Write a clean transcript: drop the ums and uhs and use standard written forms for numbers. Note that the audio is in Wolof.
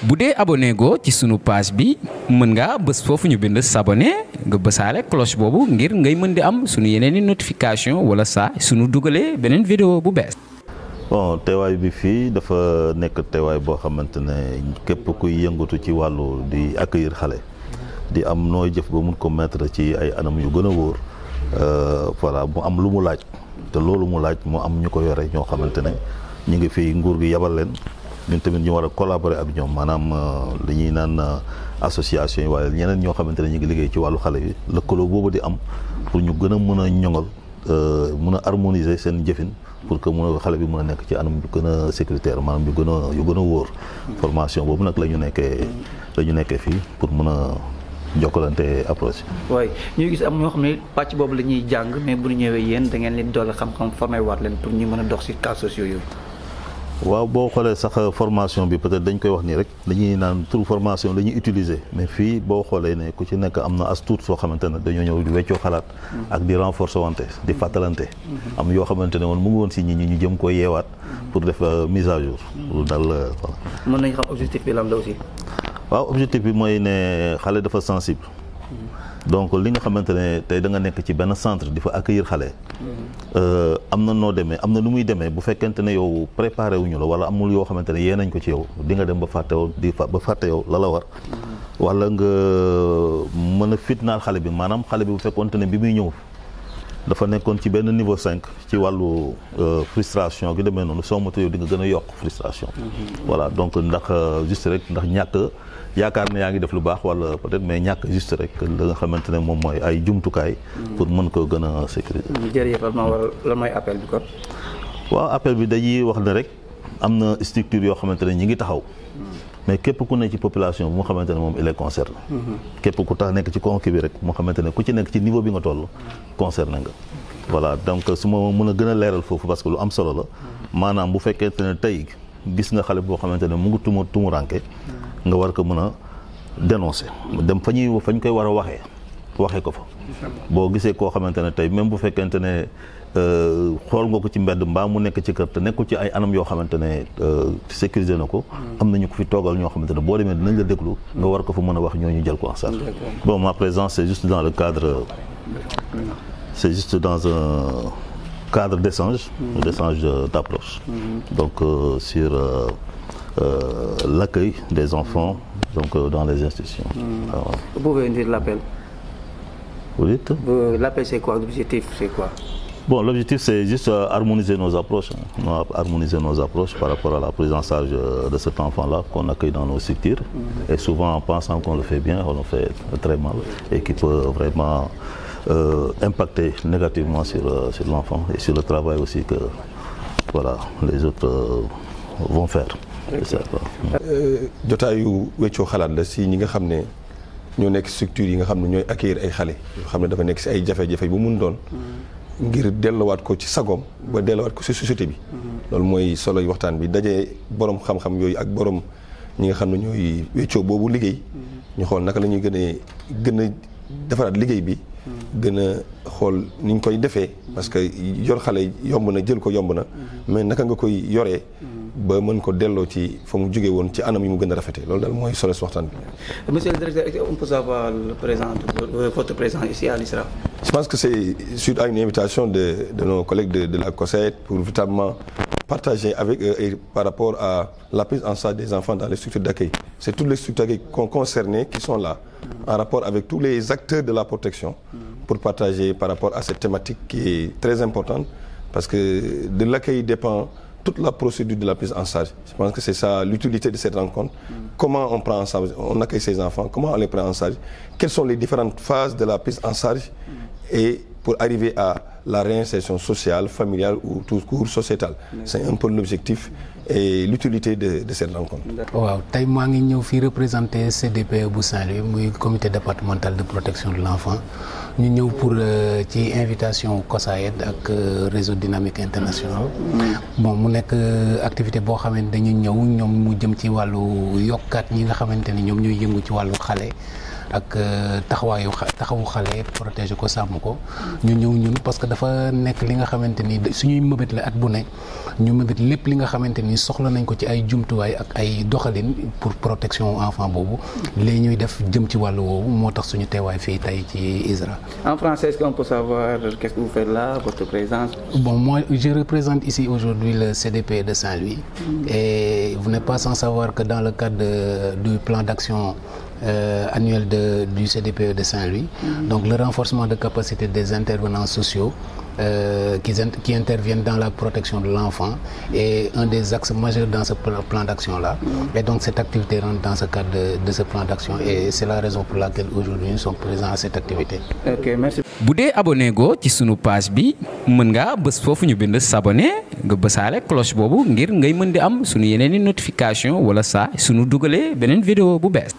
bu dee abonné go ci sunu page bi mën ngaa bës foofu ñu bind s'abonner nga bësaale cloche boobu ngir ngay mën di am sunu yeneen i notification wala saa sunu dugalee beneen vidéo bu bees. bon teewaay bi fii dafa nekk teewaay boo xamante ne képp kuy yëngatu ci wàllu di accueillir xale di am nooy jëf ba mun ko mettre ci ay anam yu gën a wóor voilà mu am lu mu laaj te loolu mu laaj mu am ñu ko yore ñoo xamante ne ñu ngi fii nguur gi yabal leen ñun tamit ñu war a collaborer ak ñoom maanaam li ñuy naan association yi waaye ñeneen ñoo xamante ne ñu ngi liggéey ci wàllu xale yi lëkkaloo boobu di am pour ñu gën a mën a ñoŋal mën a harmoniser seen jëfin pour que mën a xale bi mën a nekk ci anam yu gën a sécuritaire maanaam yu gën a wóor formation boobu nag la ñu nekkee fii pour mën a jokkalante approche. waaye ñuy gis am ñoo xam ne pàcc boobu la ñuy jàng mais bu ñu ñëwee yéen da ngeen leen doole xam-xam formé waat leen pour ñu mën a dox ci cas sociaux yooyu. waaw boo xoolee sax formation bi peut-être dañ koy wax nii rek dañuy naan tur formation la ñuy utiliser mais fii boo xoolee ne ku ci nekk am na as tuut soo xamante ne dañoo ñëw di weccoo xalaat ak di renforcer wante di fàttalante am yoo xamante ne woon mu ngi woon si nit ñi ñu jëm ko yeewaat pour def mise à jour lu dal voilà. mën nañu xam objectif bi lan la aussi. waaw objectif bi mooy ne xale dafa sensible donc li nga xamante ne tey da nga nekk ci benn centre di fa accueillir xale am na noo demee am na nu muy demee bu fekkente ne yow préparé wuñu la wala amul yoo xamante ne yee nañ ko ci yow di nga dem ba fàtte yow la war wala nga mën a fitnaal xale bi maanaam xale bi bu fekkonte ne bi muy ñëw dafa nekkoon ci benn niveau 5 ci wàllu frustration gi demee noonu soo moto yow di nga gën a yokk frustration voilà donc ndax juste rek ndax ñàkk yaakaar ne yaa ngi def lu baax wala peut-être mais ñàkk juste rek la nga xamante ne moom mooy ay jumtukaay pour mën ko gën a sécuriser. jërëjëf lan mooy appel bi kon. waaw appel bi dañuy wax ne rek am na structure yoo xamante ne ñi ngi taxaw mais képp ku ne ci population bi mu xamante ne moom il est concerné képp ku tax nekk ci conki bi rek mu xamante ne ku ci nekk ci niveau bi nga toll concerné nga voilà donc su ma mën a gën a leeral foofu parce que lu am solo la maanaam bu fekkente ne tey gis nga xale boo xamante ne mu ngi tumuranke nga war ko mën a dénoncer dem fañ koy war a waxee ko fa boo gisee koo xamante ne tey même bu fekkente ne xool nga ko ci mbedd mbaa mu nekk ci kër te nekkul ci ay anam yoo xamante ne sécuriser na ko am nañu ko fi toogal ñoo xamante ne boo demee dinañ la déglu nga war ko fa mën a wax ñooñu jël ko en charge. Bon, ma présence c'est juste dans le cadre dans un cadre d'échange d'approche donc sur l'accueil des enfants donc dans les institutions. Vous pouvez dire l'appel. Vous dites? L'appel c'est quoi? L'objectif c'est quoi? Bon, l'objectif c'est juste harmoniser nos approches, par rapport à la prise en charge de cet enfant-là qu'on accueille dans nos structures. Et souvent en pensant qu'on le fait bien, on le fait très mal et qui peut vraiment impacter négativement sur l'enfant et sur le travail aussi que voilà, les autres vont faire. jotaayu weccoo xalaat la si ñi nga xam ne ñoo nekk structure yi nga xam ne ñooy accueillir ay xale yoo xam ne dafa nekk si ay jafe-jafe bu mun doon ngir delluwaat ko ci sagoom ba delluwaat ko ci société bi loolu mooy soloy waxtaan bi dajee borom xam-xam yooyu ak borom ñi nga xam ne ñooy weccoo boobu liggéey ñu xool naka la ñuy gën a defaraat liggéey bi gën a xool ni ñu koy defee parce que yor xale yomb na jël ko yomb na mais naka nga koy yoree ba mën ko delloo ci fa mu jógee woon ci anam yi mu gën a rafetee loolu daal mooy solo si waxtaan bi. Monsieur le directeur, on peut savoir votre présence ici à l'ISRA? Je pense que c'est suite à une invitation de nos collègues de la COSET pour véritablement partager avec eux et par rapport à la prise en charge des enfants dans les structures d'accueil. C'est toutes les structures d'accueil concernées qui sont là en rapport avec tous les acteurs de la protection pour partager par rapport à cette thématique qui est très importante parce que de l'accueil dépend toute la procédure de la prise en charge. Je pense que c'est ça l'utilité de cette rencontre. Comment on prend en charge, on accueille ces enfants, comment on les prend en charge, quelles sont les différentes phases de la prise en charge et pour arriver à la réinsertion sociale, familiale ou tout court sociétale. C'est un peu l'objectif et l'utilité de cette rencontre. waaw tey maa ngi ñëw fii représenter CDPE bu Saint-Louis muy comité départemental de protection de l'enfant ñu ñëw pour ci invitation COSAED ak réseau dynamique international bon mu nekk activité boo xamante dañu ñëw ñoom mu jëm ci wàllu yokkaat ñi nga xamante ni ñoom ñooy yëngu ci wàllu xale ak taxawu xale protéger ko sàmm ko ñu ñëw ñun parce que dafa nekk li nga xamante ni suñuy mëbët la at bu ne ñu mëbët lépp li nga xamante ni soxla nañ ko ci ay jumtuwaay ak ay doxalin pour protection enfant boobu léegi ñuy def jëm ci wàllu woowu moo tax suñu teewaay fii tey ci ISRA. En français, est-ce qu'on peut savoir qu'est-ce que vous faites là, votre présence? Bon, moi je représente ici aujourd'hui le CDP de Saint-Louis et vous n'êtes pas sans savoir que dans le cadre du plan d'action annuel du CDPE de Saint-Louis, donc le renforcement de capacité des intervenants sociaux qui interviennent dans la protection de l'enfant est un des axes majeurs dans ce plan d'action-là. Et donc cette activité rentre dans ce cadre de ce plan d'action et c'est la raison pour laquelle aujourd'hui nous sommes présents à cette activité. Ok, merci. bu dee abonné go ci sunu page bi mën ngaa bës foofu ñu bind s'abonner nga bësaale cloche boobu ngir ngay mën di am sunu yeneen i notification wala saa sunu dugalee beneen vidéo bu bees.